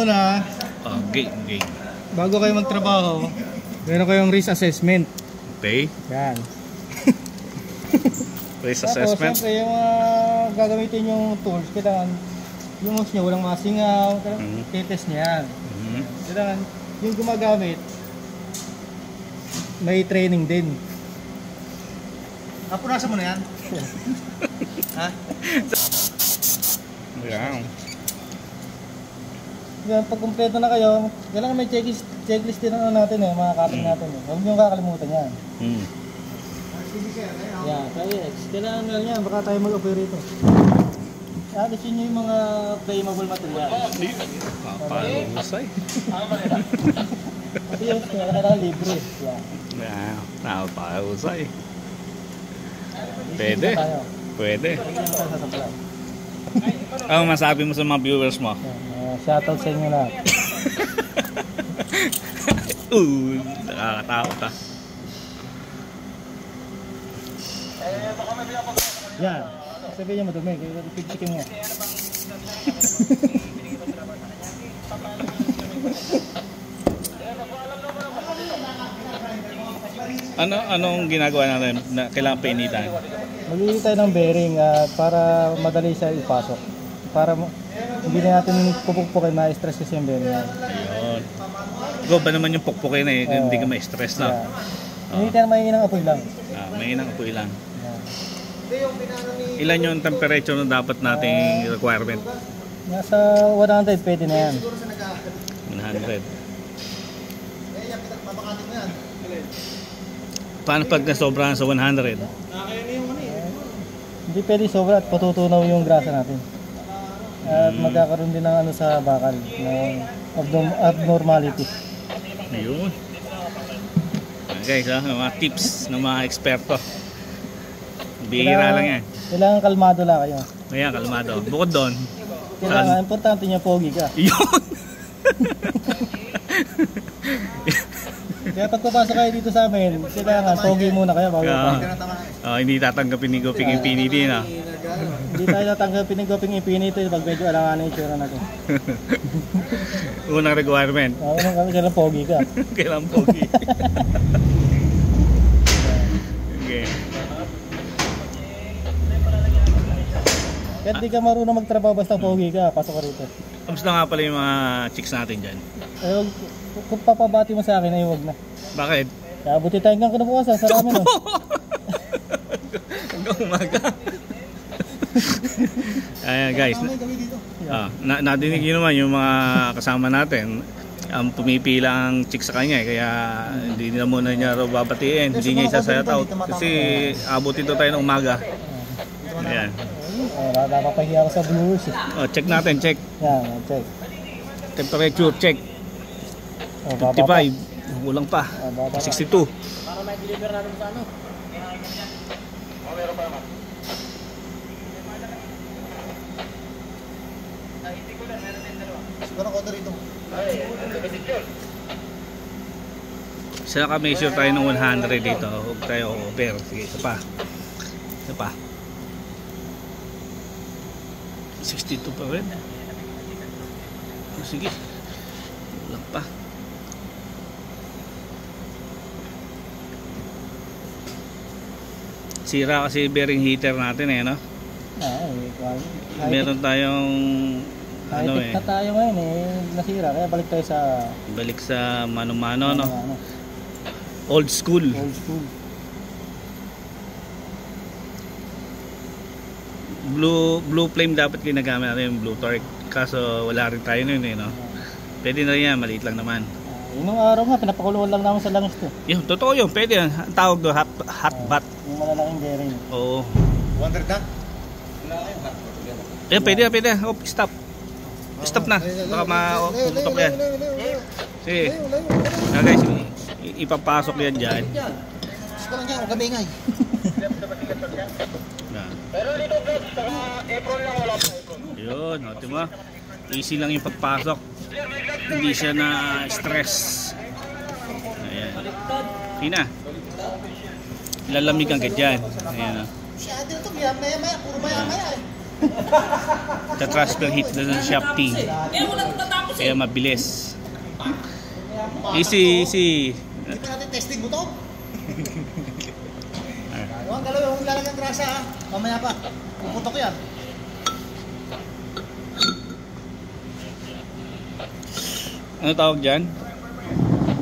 Una, game. bago kayo magtrabaho, meron kayong risk assessment. Okay. Yan. Risk Tapos, assessment. siyempre, yung gagamitin yung tools, kailangan yung mouse nyo walang masingaw, titest nyo yan. Kailangan yung gumagamit, may training din. Punasan mo na yan? Ha? Yan. Yan, pag kumpleto na kayo, kailangan may checklist din natin mga cutting natin. Huwag nyo kakalimutan yan. Yan, kailangan nga yan, baka tayo mag-offer ito. Alisin nyo yung mga flammable material. Palusay. Kasi yung kailangan libre. Yan, palusay. Pwede. Ang masabi mo sa mga viewers mo? Shoutout sa inyo lahat. Nakakatakot ah. Yan. Sabihin niya madumi. Pigsikin mo. Anong ginagawa natin na kailangan painitan? Maglili tayo ng bearing para madali siya ipasok. Para hindi na natin pupukpukin, ma-stress kasi yung bearing. Ayun. Ikaw ba naman yung pukpukin na hindi ka ma-stress na? Hindi tayo mahinang apoy lang. Mahinang apoy lang. Ilan yung temperature na dapat nating requirement? Nasa 100 pwede na yan. 100. Paano pag nasobrahan sa 100? Hindi pwede sobra at patutunaw yung grasa natin. At magkakaroon din ng sa bakal ng abnormality. Ayun. Guys, mga tips ng mga eksperto. Bihira lang yan. Kailangan kalmado lang kayo. Ayan, kalmado. Bukod doon, kailangan, importante niya pogi ka. Yun! Kaya pagpapasok kayo dito sa amin, kailangan pogi muna kayo bago hindi tatanggapin ni Goping Infinity na. Hindi tayo tatanggapin ni Goping Infinity pag medyo alangan yung tsura natin. Unang requirement. Unang kami, kailangan pogi ka. Kailangan pogi. Okay. Kahit di ka marunong magtrabaho basta pogi ka, pasok ka rito. Kamusta nga pala yung mga chicks natin dyan? Kung papabati mo sa akin ay huwag na. Bakit? Kaya buti tayo hanggang kinabukasan, sarami no. Hanggang umaga. Ayan guys, nadinig yun naman yung mga kasama natin. Pumipila ang chick sa kanya kaya hindi na muna niya raw babatiin, hindi niya isa-shout out kasi abot ito tayo ng umaga. Ayan. Napapahiya ako sa viewers check natin, check. Yan, check. Temperature check. 55, kulang pa. 62. Para may deliver natin sa ano? Meron pa naman. Hindi ko lang, meron din dalawa. Siguro ko dito. Sa ka-measure tayo ng 100 dito. Huwag tayo over. Sige, isa pa. 62 pa rin. Sige. Kulang pa. Sira kasi bearing heater natin no? Meron tayong high-tech na tayo ngayon nasira. Kaya balik sa mano-mano no? Old school. Blue flame dapat ginagamit natin yung blue torque. Kaso wala rin tayo nun no? Pwede na rin yan, maliit lang naman. Yung araw nga, pinapakuluan lang namin sa langis to. Yung totoo yun, pwede yan. Ang tawag doon, hot bath. Yung malalaking bearing. Oo. 100 na? Pwede. Stop. Stop na. Baka maputok yan. Sige. Guys, ipapasok yan dyan. Gusto lang yan, huwag kami ingay. Pero dito vlog, saka apron lang, wala pa apron. Yun, diba? Easy lang yung pagpasok. Hindi siya na stress. Ayan. Sina. Lalamig ang ganyan. Ayan. Siya atin ito, puro maya-maya Sa transfer heat na ng Shopee. Walang tatapos. Kaya mabilis. Easy, easy. Hindi pa natin testing buto. Huwag galaw, huwag lalagyan grasa ha. Mamaya pa. Puputok yan. Ano tawag dyan?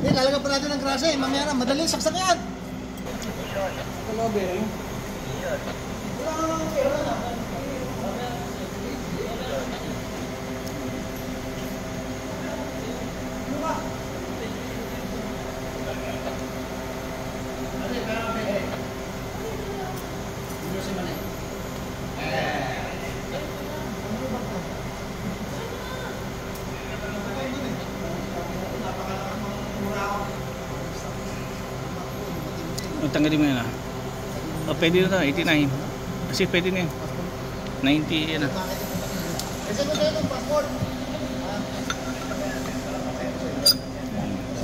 Lalagyan pa natin ng grasa eh. Mamaya na, madali, saksak yan. Hello, bearing. Tanggalin mo yan ah. O pwede na to, 89. Kasi pwede na yan. 90 yan ah.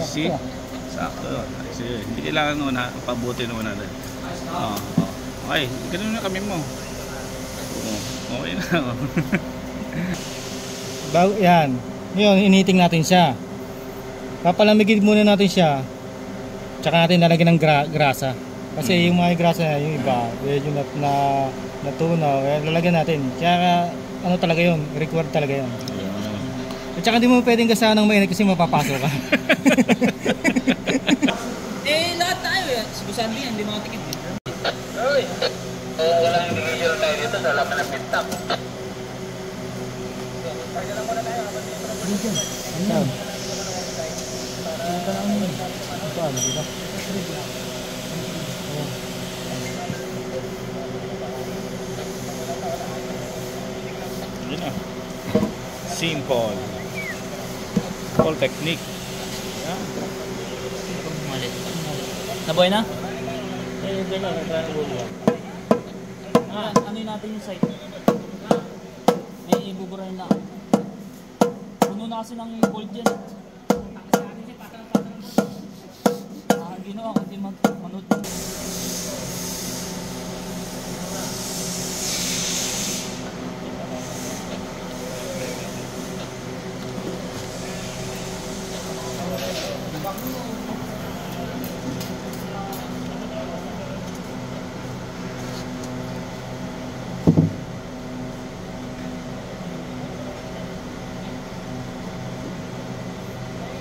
See? Sakto. Sige, hindi kailangan nung pabuti nung natin. Oo. Okay, ganun na kami mo. Okay na. Bago, yan. Ngayon, initing natin siya. Papalamigin muna natin siya. Tsaka natin lalagyan ng grasa. Kasi yung mga grasa na, yung iba, yung natunaw, lalagyan natin. Kaya ano talaga yun, required talaga yun. At saka hindi mo pwedeng gasahan ng mainit kasi mapapasok ka. Lahat tayo eh. Sigusan din, hindi mga tikit. Uy! Wala yung nagigil tayo dito sa laman ng pintak. Ayan. Paano, diba? Yun na. Simple. Simple technique. Yan. Malit. Nabuhay na? Ito na, Ano yun natin yung site? May ibuburahin na. Puno na kasi ng gold dyan. Ginawa ko hindi manood.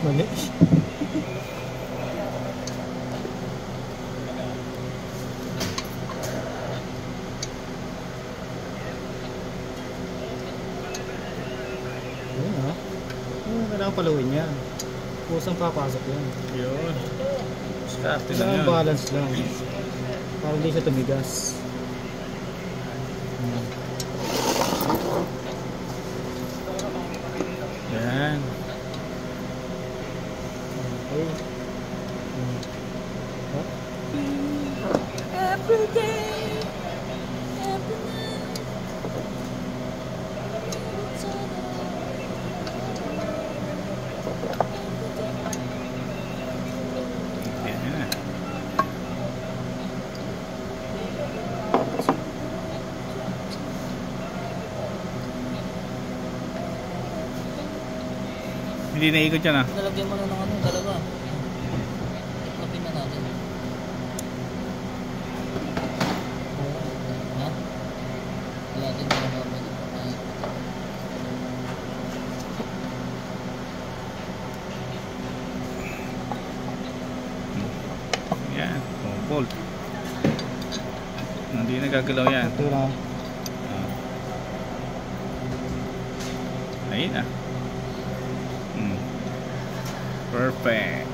Mali. Kailangan paluin yan. Kusang papasok yan. Yun. Start na Kailangan yun. balance lang. Para hindi siya tumigas. Yan. Okay. Every day, every night. Yan. Hindi naikot yan ah. Nalagyan mo na ng ano, dalawa. Itlapin na natin. Ha? Wala din na naman. Yan. Oh, bolt. Hindi nagagalaw yan. Ito lang. Ah. Ayun na. Perfect.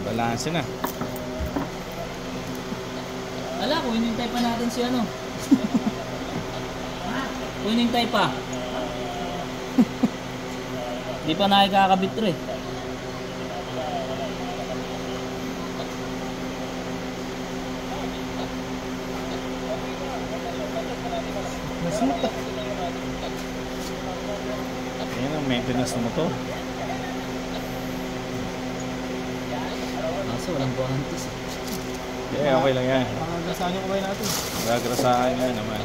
Balanse na. Ala, kung hinintay pa natin si ano. Hinintay pa. Di pa nakikakabit rin. Nasita. Yan ang maintenance na motor. Kaso walang buhantis. Okay lang yan. Nagasahan yung kamay natin. Gagrasahan nga naman.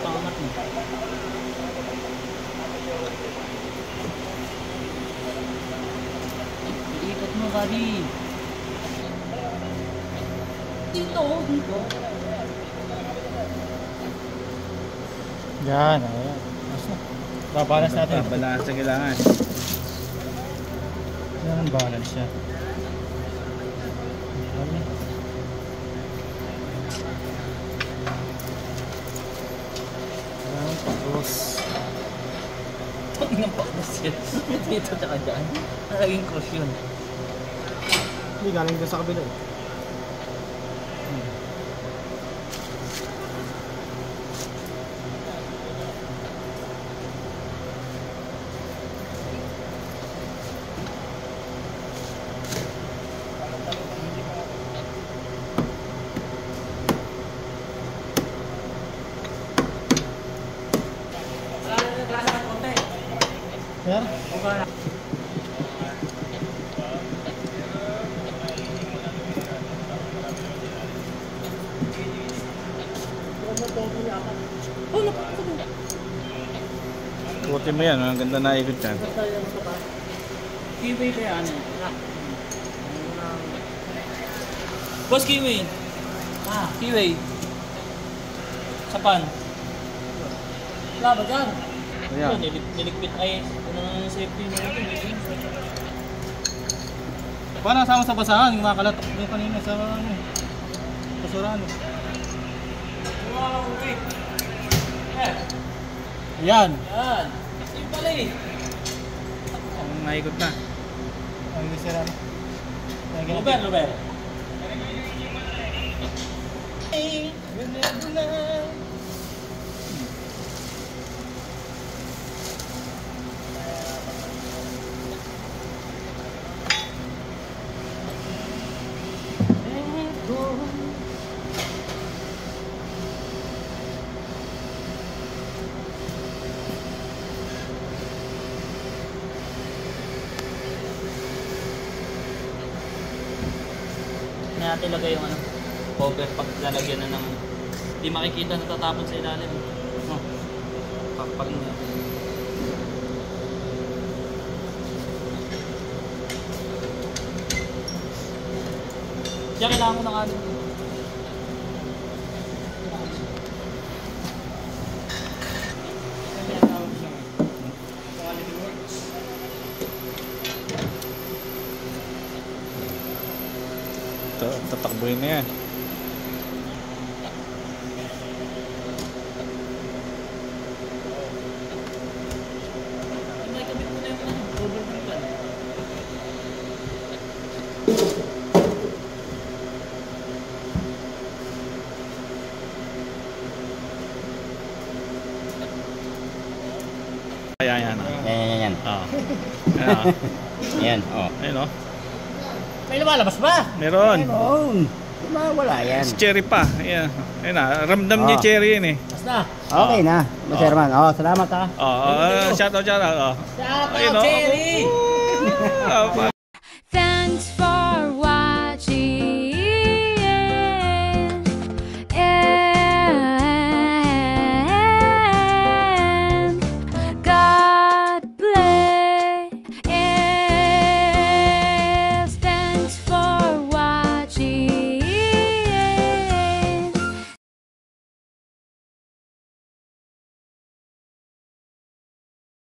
Pangat mo. Iikot mo, buddy. Dito. Yan, ayan. Babalance natin. Babalance ang kailangan. Yan, balance siya. Yan, tapos. Pag napaklas yan. Dito tsaka dyan. Naging cross yun. Hindi, galing doon sa kabila. Yan. Puti mo yan, ang ganda na ikot yan. Kiwi ba yan? Boss, kiwi. Kiwi. Sapan. Wala ba dyan? Ayan. Niligpit ay ano na yung safety na ito. Paano kasama sa basahan? Yung mga kalatok yung kanina sa ano, basurahan. Wow, wait. Yan. Yan. Yung pala eh. Ang naikot na. Ang sira na. Luber. Natin lagay yung ano, cover pag lalagyan na ng hindi makikita natatapon sa ilalim. Pakpag mo yan. Diyan kailangan mo ng alim. Tatakbuhin na yan. May kabit mo na yung ano, cover mo pa. Yan. Yan. Ayan. Yan, oh. Ayun o. May lumalabas ba? Meron. Meron. Wala yan. Si Cherry pa. Ayan. Ayun na. Ramdam niya Cherry yun eh. Basta. Okay na, Sir Man. Oh, salamat ha. Shout out. Shout out, Ayun, oh. Cherry!